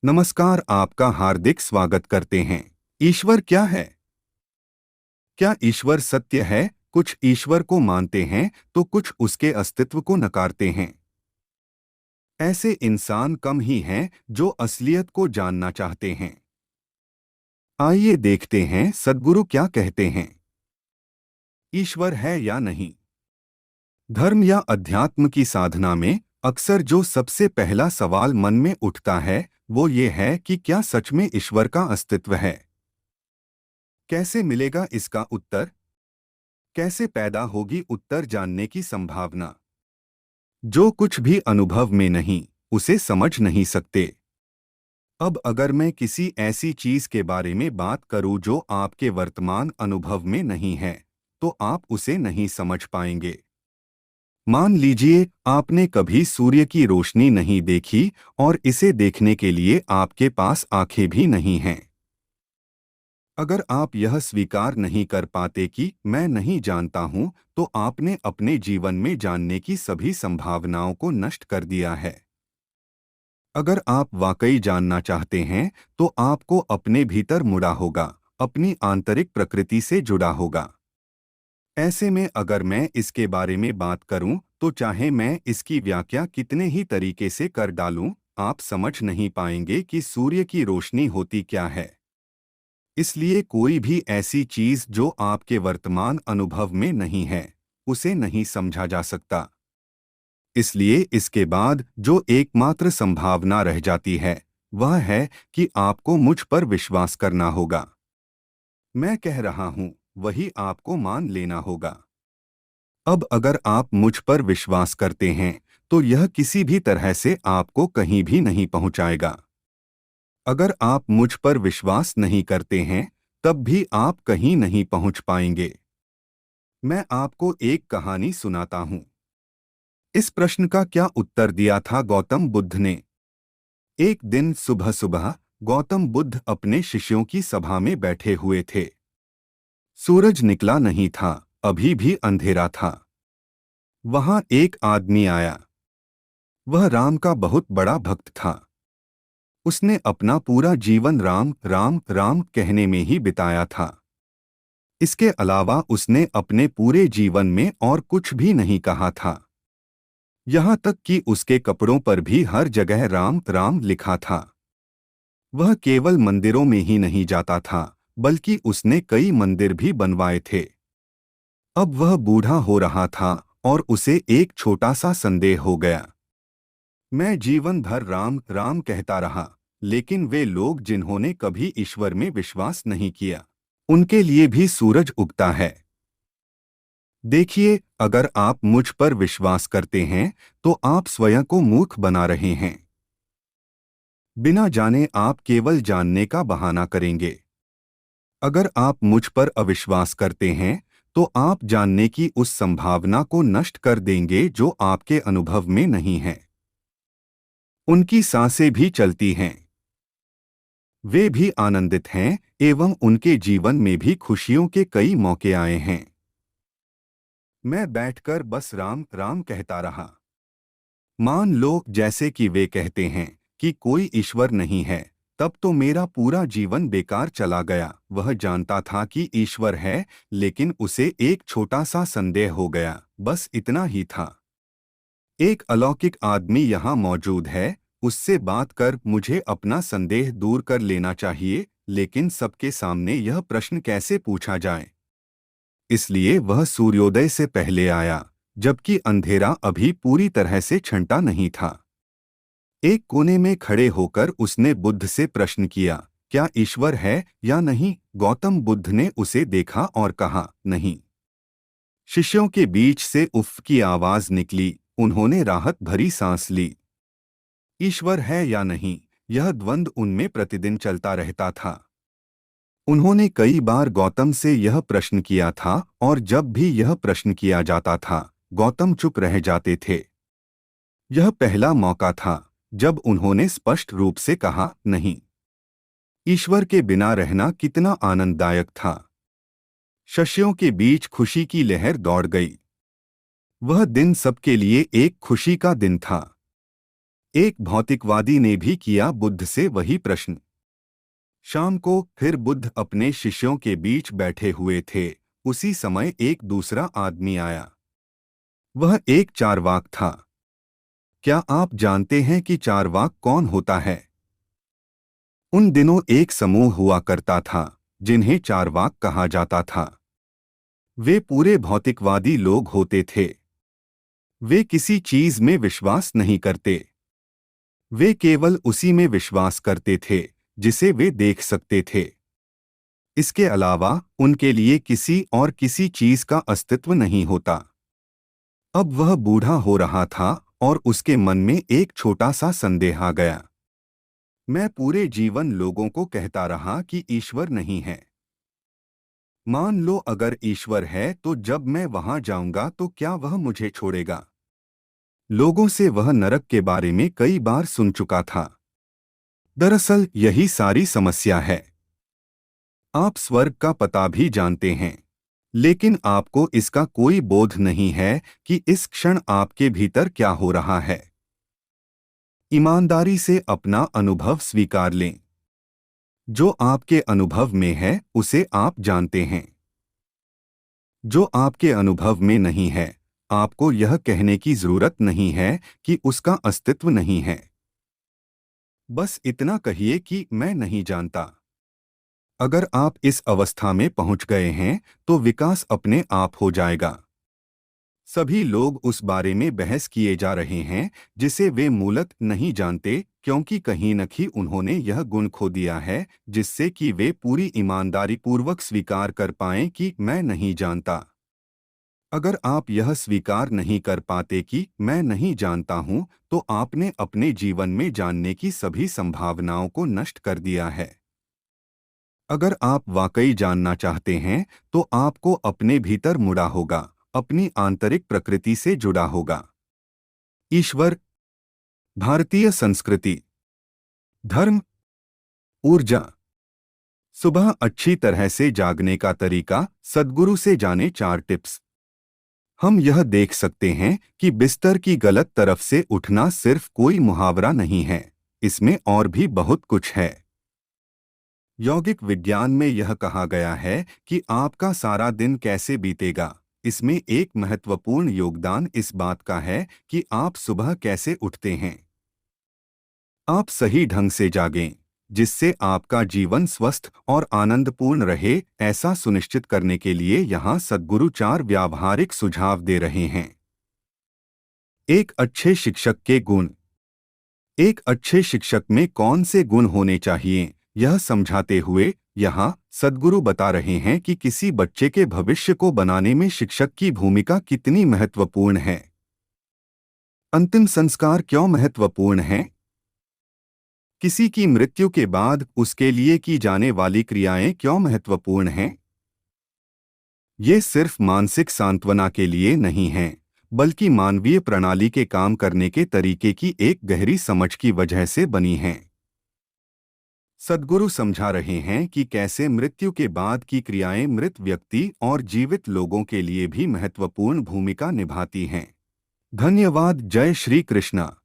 नमस्कार, आपका हार्दिक स्वागत करते हैं। ईश्वर क्या है? क्या ईश्वर सत्य है? कुछ ईश्वर को मानते हैं तो कुछ उसके अस्तित्व को नकारते हैं। ऐसे इंसान कम ही हैं जो असलियत को जानना चाहते हैं। आइए देखते हैं सद्गुरु क्या कहते हैं। ईश्वर है या नहीं? धर्म या अध्यात्म की साधना में अक्सर जो सबसे पहला सवाल मन में उठता है वो ये है कि क्या सच में ईश्वर का अस्तित्व है। कैसे मिलेगा इसका उत्तर? कैसे पैदा होगी उत्तर जानने की संभावना? जो कुछ भी अनुभव में नहीं, उसे समझ नहीं सकते। अब अगर मैं किसी ऐसी चीज के बारे में बात करूं जो आपके वर्तमान अनुभव में नहीं है, तो आप उसे नहीं समझ पाएंगे। मान लीजिए आपने कभी सूर्य की रोशनी नहीं देखी और इसे देखने के लिए आपके पास आंखें भी नहीं हैं। अगर आप यह स्वीकार नहीं कर पाते कि मैं नहीं जानता हूं, तो आपने अपने जीवन में जानने की सभी संभावनाओं को नष्ट कर दिया है। अगर आप वाकई जानना चाहते हैं, तो आपको अपने भीतर मुड़ा होगा, अपनी आंतरिक प्रकृति से जुड़ा होगा। ऐसे में अगर मैं इसके बारे में बात करूं, तो चाहे मैं इसकी व्याख्या कितने ही तरीके से कर डालूं, आप समझ नहीं पाएंगे कि सूर्य की रोशनी होती क्या है। इसलिए कोई भी ऐसी चीज जो आपके वर्तमान अनुभव में नहीं है, उसे नहीं समझा जा सकता। इसलिए इसके बाद जो एकमात्र संभावना रह जाती है, वह है कि आपको मुझ पर विश्वास करना होगा। मैं कह रहा हूं, वही आपको मान लेना होगा। अब अगर आप मुझ पर विश्वास करते हैं, तो यह किसी भी तरह से आपको कहीं भी नहीं पहुंचाएगा। अगर आप मुझ पर विश्वास नहीं करते हैं, तब भी आप कहीं नहीं पहुंच पाएंगे। मैं आपको एक कहानी सुनाता हूं। इस प्रश्न का क्या उत्तर दिया था गौतम बुद्ध ने? एक दिन सुबह सुबह गौतम बुद्ध अपने शिष्यों की सभा में बैठे हुए थे। सूरज निकला नहीं था, अभी भी अंधेरा था। वहां एक आदमी आया। वह राम का बहुत बड़ा भक्त था। उसने अपना पूरा जीवन राम राम राम कहने में ही बिताया था। इसके अलावा उसने अपने पूरे जीवन में और कुछ भी नहीं कहा था। यहाँ तक कि उसके कपड़ों पर भी हर जगह राम राम लिखा था। वह केवल मंदिरों में ही नहीं जाता था, बल्कि उसने कई मंदिर भी बनवाए थे। अब वह बूढ़ा हो रहा था और उसे एक छोटा सा संदेह हो गया। मैं जीवन भर राम राम कहता रहा, लेकिन वे लोग जिन्होंने कभी ईश्वर में विश्वास नहीं किया, उनके लिए भी सूरज उगता है। देखिए, अगर आप मुझ पर विश्वास करते हैं, तो आप स्वयं को मूर्ख बना रहे हैं। बिना जाने आप केवल जानने का बहाना करेंगे। अगर आप मुझ पर अविश्वास करते हैं, तो आप जानने की उस संभावना को नष्ट कर देंगे जो आपके अनुभव में नहीं है। उनकी सांसें भी चलती हैं। वे भी आनंदित हैं एवं उनके जीवन में भी खुशियों के कई मौके आए हैं। मैं बैठकर बस राम राम कहता रहा। मान लो जैसे कि वे कहते हैं कि कोई ईश्वर नहीं है, तब तो मेरा पूरा जीवन बेकार चला गया। वह जानता था कि ईश्वर है, लेकिन उसे एक छोटा सा संदेह हो गया, बस इतना ही था। एक अलौकिक आदमी यहाँ मौजूद है, उससे बात कर मुझे अपना संदेह दूर कर लेना चाहिए, लेकिन सबके सामने यह प्रश्न कैसे पूछा जाए? इसलिए वह सूर्योदय से पहले आया, जबकि अंधेरा अभी पूरी तरह से छंटा नहीं था। एक कोने में खड़े होकर उसने बुद्ध से प्रश्न किया, क्या ईश्वर है या नहीं? गौतम बुद्ध ने उसे देखा और कहा, नहीं। शिष्यों के बीच से उफ की आवाज निकली। उन्होंने राहत भरी सांस ली। ईश्वर है या नहीं, यह द्वंद्व उनमें प्रतिदिन चलता रहता था। उन्होंने कई बार गौतम से यह प्रश्न किया था, और जब भी यह प्रश्न किया जाता था, गौतम चुप रह जाते थे। यह पहला मौका था जब उन्होंने स्पष्ट रूप से कहा, नहीं। ईश्वर के बिना रहना कितना आनंददायक था। शिष्यों के बीच खुशी की लहर दौड़ गई। वह दिन सबके लिए एक खुशी का दिन था। एक भौतिकवादी ने भी किया बुद्ध से वही प्रश्न। शाम को फिर बुद्ध अपने शिष्यों के बीच बैठे हुए थे। उसी समय एक दूसरा आदमी आया। वह एक चार्वाक था। क्या आप जानते हैं कि चार्वाक कौन होता है? उन दिनों एक समूह हुआ करता था जिन्हें चार्वाक कहा जाता था। वे पूरे भौतिकवादी लोग होते थे। वे किसी चीज में विश्वास नहीं करते। वे केवल उसी में विश्वास करते थे जिसे वे देख सकते थे। इसके अलावा उनके लिए किसी और किसी चीज का अस्तित्व नहीं होता। अब वह बूढ़ा हो रहा था और उसके मन में एक छोटा सा संदेह आ गया। मैं पूरे जीवन लोगों को कहता रहा कि ईश्वर नहीं है। मान लो अगर ईश्वर है तो जब मैं वहां जाऊंगा तो क्या वह मुझे छोड़ेगा? लोगों से वह नरक के बारे में कई बार सुन चुका था। दरअसल यही सारी समस्या है। आप स्वर्ग का पता भी जानते हैं, लेकिन आपको इसका कोई बोध नहीं है कि इस क्षण आपके भीतर क्या हो रहा है। ईमानदारी से अपना अनुभव स्वीकार लें। जो आपके अनुभव में है उसे आप जानते हैं। जो आपके अनुभव में नहीं है, आपको यह कहने की जरूरत नहीं है कि उसका अस्तित्व नहीं है। बस इतना कहिए कि मैं नहीं जानता। अगर आप इस अवस्था में पहुंच गए हैं तो विकास अपने आप हो जाएगा। सभी लोग उस बारे में बहस किए जा रहे हैं जिसे वे मूलत नहीं जानते, क्योंकि कहीं न कहीं उन्होंने यह गुण खो दिया है जिससे कि वे पूरी ईमानदारी पूर्वक स्वीकार कर पाएं कि मैं नहीं जानता। अगर आप यह स्वीकार नहीं कर पाते कि मैं नहीं जानता हूं, तो आपने अपने जीवन में जानने की सभी संभावनाओं को नष्ट कर दिया है। अगर आप वाकई जानना चाहते हैं तो आपको अपने भीतर मुड़ा होगा, अपनी आंतरिक प्रकृति से जुड़ा होगा। ईश्वर, भारतीय संस्कृति, धर्म, ऊर्जा। सुबह अच्छी तरह से जागने का तरीका, सद्गुरु से जाने 4 टिप्स। हम यह देख सकते हैं कि बिस्तर की गलत तरफ से उठना सिर्फ कोई मुहावरा नहीं है, इसमें और भी बहुत कुछ है। यौगिक विज्ञान में यह कहा गया है कि आपका सारा दिन कैसे बीतेगा, इसमें एक महत्वपूर्ण योगदान इस बात का है कि आप सुबह कैसे उठते हैं। आप सही ढंग से जागें, जिससे आपका जीवन स्वस्थ और आनंदपूर्ण रहे। ऐसा सुनिश्चित करने के लिए यहाँ सद्गुरु 4 व्यावहारिक सुझाव दे रहे हैं। एक अच्छे शिक्षक के गुण। एक अच्छे शिक्षक में कौन से गुण होने चाहिए, यह समझाते हुए यहाँ सद्गुरु बता रहे हैं कि किसी बच्चे के भविष्य को बनाने में शिक्षक की भूमिका कितनी महत्वपूर्ण है। अंतिम संस्कार क्यों महत्वपूर्ण है? किसी की मृत्यु के बाद उसके लिए की जाने वाली क्रियाएं क्यों महत्वपूर्ण हैं? ये सिर्फ मानसिक सांत्वना के लिए नहीं हैं, बल्कि मानवीय प्रणाली के काम करने के तरीके की एक गहरी समझ की वजह से बनी हैं। सद्गुरु समझा रहे हैं कि कैसे मृत्यु के बाद की क्रियाएं मृत व्यक्ति और जीवित लोगों के लिए भी महत्वपूर्ण भूमिका निभाती हैं। धन्यवाद। जय श्री कृष्णा।